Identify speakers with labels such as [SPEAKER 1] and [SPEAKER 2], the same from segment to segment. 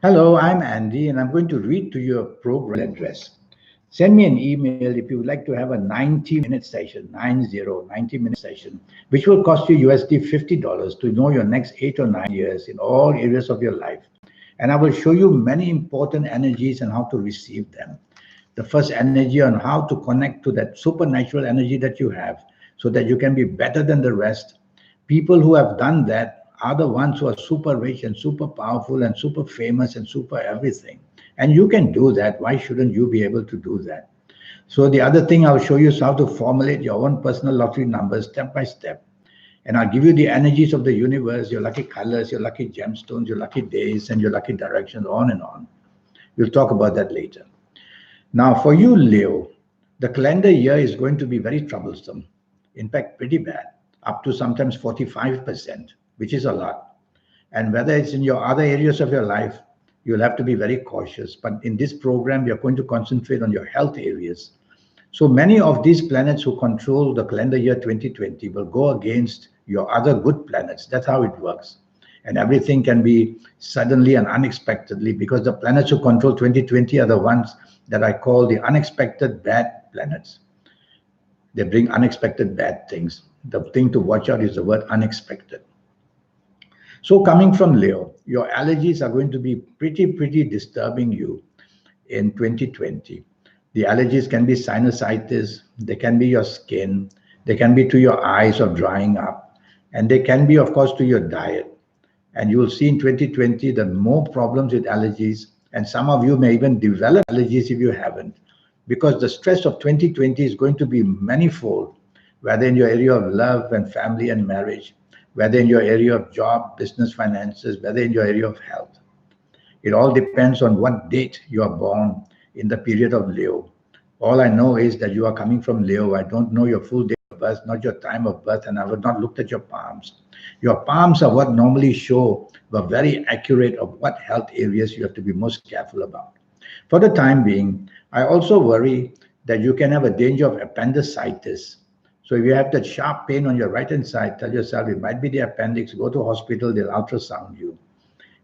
[SPEAKER 1] Hello, I'm Andy, and I'm going to read to you a program address. Send me an email if you would like to have a 90-minute session, 90-minute session, which will cost you USD $50 to know your next 8 or 9 years in all areas of your life. And I will show you many important energies and how to receive them. The first energy on how to connect to that supernatural energy that you have so that you can be better than the rest. People who have done that are the ones who are super rich and super powerful and super famous and super everything. And you can do that. Why shouldn't you be able to do that? So the other thing I'll show you is how to formulate your own personal lottery numbers step by step. And I'll give you the energies of the universe, your lucky colors, your lucky gemstones, your lucky days, and your lucky directions, on and on. We'll talk about that later. Now, for you, Leo, the calendar year is going to be very troublesome. In fact, pretty bad, up to sometimes 45%, which is a lot. And whether it's in your other areas of your life, you'll have to be very cautious. But in this program, we are going to concentrate on your health areas. So many of these planets who control the calendar year 2020 will go against your other good planets. That's how it works. And everything can be suddenly and unexpectedly because the planets who control 2020 are the ones that I call the unexpected bad planets. They bring unexpected bad things. The thing to watch out is the word unexpected. So coming from Leo, your allergies are going to be pretty disturbing you in 2020. The allergies can be sinusitis, they can be your skin, they can be to your eyes or drying up, and they can be, of course, to your diet. And you will see in 2020 the more problems with allergies, and some of you may even develop allergies if you haven't, because the stress of 2020 is going to be manifold, whether in your area of love and family and marriage, whether in your area of job, business, finances, whether in your area of health. It all depends on what date you are born in the period of Leo. All I know is that you are coming from Leo. I don't know your full date of birth, not your time of birth, and I have not looked at your palms. Your palms are what normally show the very accurate of what health areas you have to be most careful about. For the time being, I also worry that you can have a danger of appendicitis. So if you have that sharp pain on your right hand side, tell yourself it might be the appendix, go to hospital, they'll ultrasound you.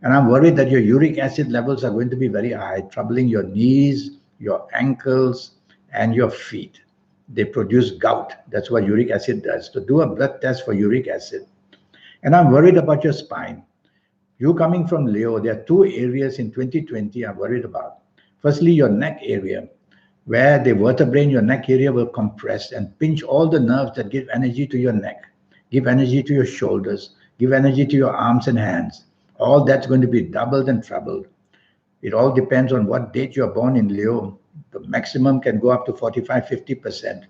[SPEAKER 1] And I'm worried that your uric acid levels are going to be very high, troubling your knees, your ankles, and your feet. They produce gout. That's what uric acid does. So do a blood test for uric acid. And I'm worried about your spine. You coming from Leo, there are two areas in 2020 I'm worried about. Firstly, your neck area, where the vertebrae in your neck area will compress and pinch all the nerves that give energy to your neck, give energy to your shoulders, give energy to your arms and hands. All that's going to be doubled and trebled. It all depends on what date you're born in Leo. The maximum can go up to 45, 50%.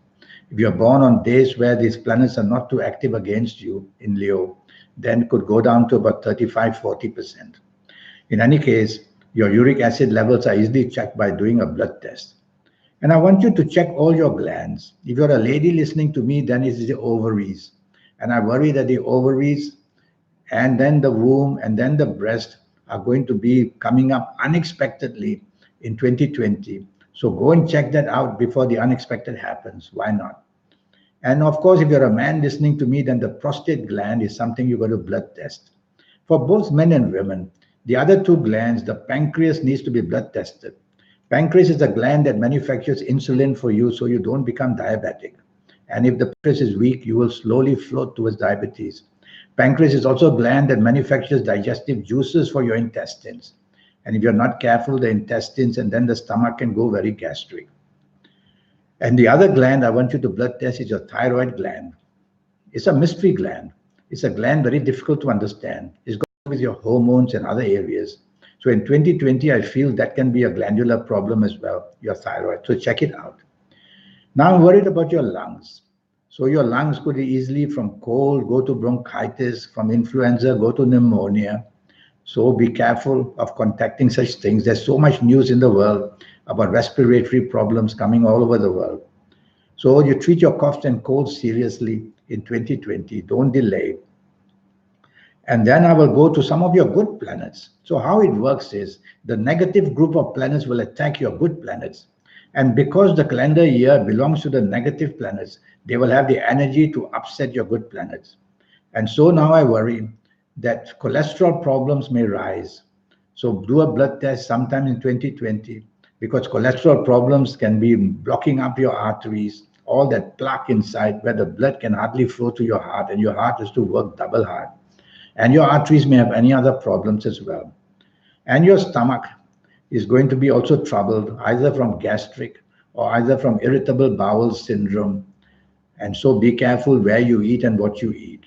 [SPEAKER 1] If you're born on days where these planets are not too active against you in Leo, then it could go down to about 35, 40%. In any case, your uric acid levels are easily checked by doing a blood test. And I want you to check all your glands. If you're a lady listening to me, then it's the ovaries. And I worry that the ovaries and then the womb and then the breast are going to be coming up unexpectedly in 2020. So go and check that out before the unexpected happens. Why not? And of course, if you're a man listening to me, then the prostate gland is something you got to blood test. For both men and women, the other two glands, the pancreas needs to be blood tested. Pancreas is a gland that manufactures insulin for you so you don't become diabetic. And if the pancreas is weak, you will slowly float towards diabetes. Pancreas is also a gland that manufactures digestive juices for your intestines. And if you're not careful, the intestines and then the stomach can go very gastric. And the other gland I want you to blood test is your thyroid gland. It's a mystery gland. It's a gland very difficult to understand. It's got to do with your hormones and other areas. So in 2020, I feel that can be a glandular problem as well, your thyroid. So check it out. Now I'm worried about your lungs. So your lungs could easily from cold go to bronchitis, from influenza go to pneumonia. So be careful of contacting such things. There's so much news in the world about respiratory problems coming all over the world. So you treat your coughs and colds seriously in 2020. Don't delay. And then I will go to some of your good planets. So how it works is the negative group of planets will attack your good planets. And because the calendar year belongs to the negative planets, they will have the energy to upset your good planets. And so now I worry that cholesterol problems may rise. So do a blood test sometime in 2020, because cholesterol problems can be blocking up your arteries, all that plaque inside where the blood can hardly flow to your heart, and your heart has to work double hard. And your arteries may have any other problems as well. And your stomach is going to be also troubled, either from gastric or either from irritable bowel syndrome. And so be careful where you eat and what you eat.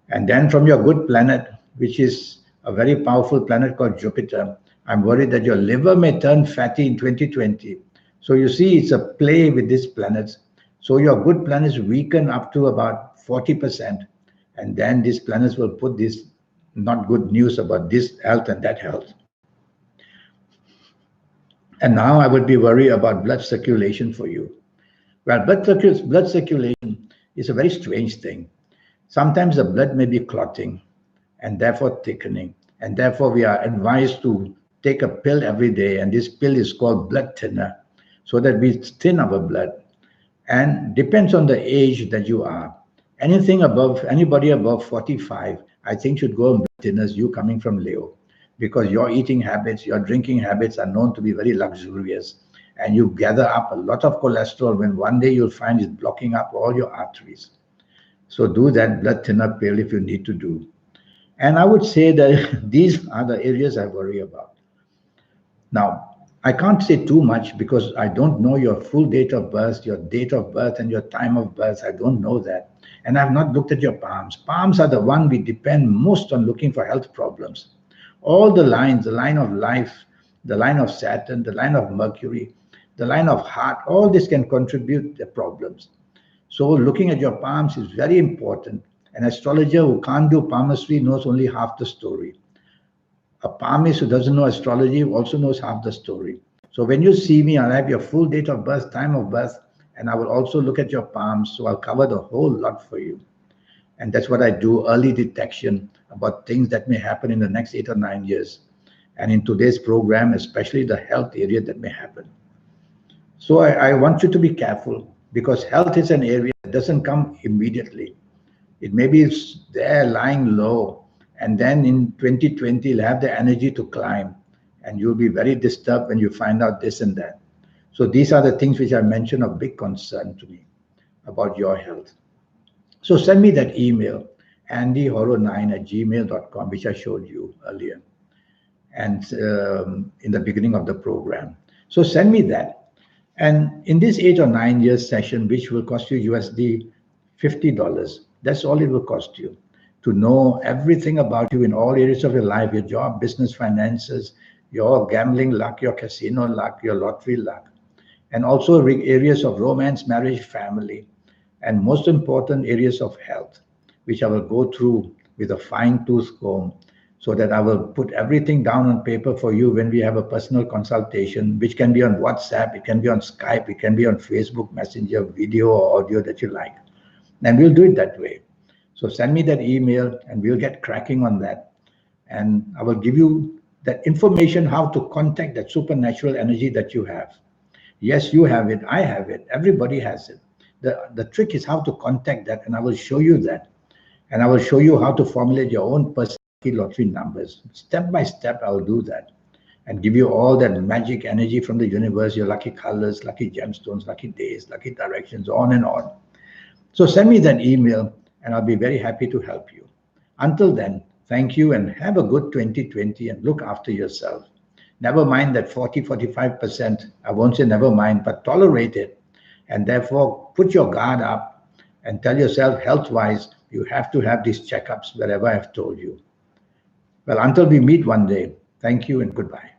[SPEAKER 1] And then from your good planet, which is a very powerful planet called Jupiter, I'm worried that your liver may turn fatty in 2020. So you see, it's a play with these planets. So your good planets weaken up to about 40%. And then these planets will put this not good news about this health and that health. And now I would be worried about blood circulation for you. Well, blood circulation is a very strange thing. Sometimes the blood may be clotting and therefore thickening. And therefore we are advised to take a pill every day. And this pill is called blood thinner, so that we thin our blood. And depends on the age that you are. Anybody above 45, I think should go on blood thinners, you coming from Leo, because your eating habits, your drinking habits are known to be very luxurious. And you gather up a lot of cholesterol when one day you'll find it's blocking up all your arteries. So do that blood thinner pill if you need to do. And I would say that these are the areas I worry about. Now, I can't say too much because I don't know your full date of birth, and your time of birth. I don't know that. And I've not looked at your palms. Palms are the one we depend most on looking for health problems. All the lines, the line of life, the line of Saturn, the line of Mercury, the line of heart, all this can contribute to problems. So looking at your palms is very important. An astrologer who can't do palmistry knows only half the story. A palmist who doesn't know astrology also knows half the story. So when you see me, I'll have your full date of birth, time of birth, and I will also look at your palms. So I'll cover the whole lot for you. And that's what I do, early detection about things that may happen in the next 8 or 9 years. And in today's program, especially the health area that may happen. So I want you to be careful, because health is an area that doesn't come immediately. It may be there lying low, and then in 2020, you'll have the energy to climb, and you'll be very disturbed when you find out this and that. So these are the things which I mentioned of big concern to me about your health. So send me that email, andyhoro9@gmail.com, which I showed you earlier, and in the beginning of the program. So send me that. And in this 8 or 9 years session, which will cost you USD $50, that's all it will cost you, to know everything about you in all areas of your life, your job, business, finances, your gambling luck, your casino luck, your lottery luck, and also areas of romance, marriage, family, and most important, areas of health, which I will go through with a fine-tooth comb, so that I will put everything down on paper for you when we have a personal consultation, which can be on WhatsApp, it can be on Skype, it can be on Facebook Messenger, video or audio that you like. And we'll do it that way. So send me that email and we'll get cracking on that. And I will give you that information, how to contact that supernatural energy that you have. Yes, you have it, I have it, everybody has it. The trick is how to contact that, and I will show you that. And I will show you how to formulate your own personal lottery numbers. Step by step, I will do that and give you all that magic energy from the universe, your lucky colors, lucky gemstones, lucky days, lucky directions, on and on. So send me that email and I'll be very happy to help you. Until then, thank you and have a good 2020 and look after yourself. Never mind that 40-45%, I won't say never mind, but tolerate it. And therefore, put your guard up and tell yourself health-wise, you have to have these checkups wherever I've told you. Well, until we meet one day, thank you and goodbye.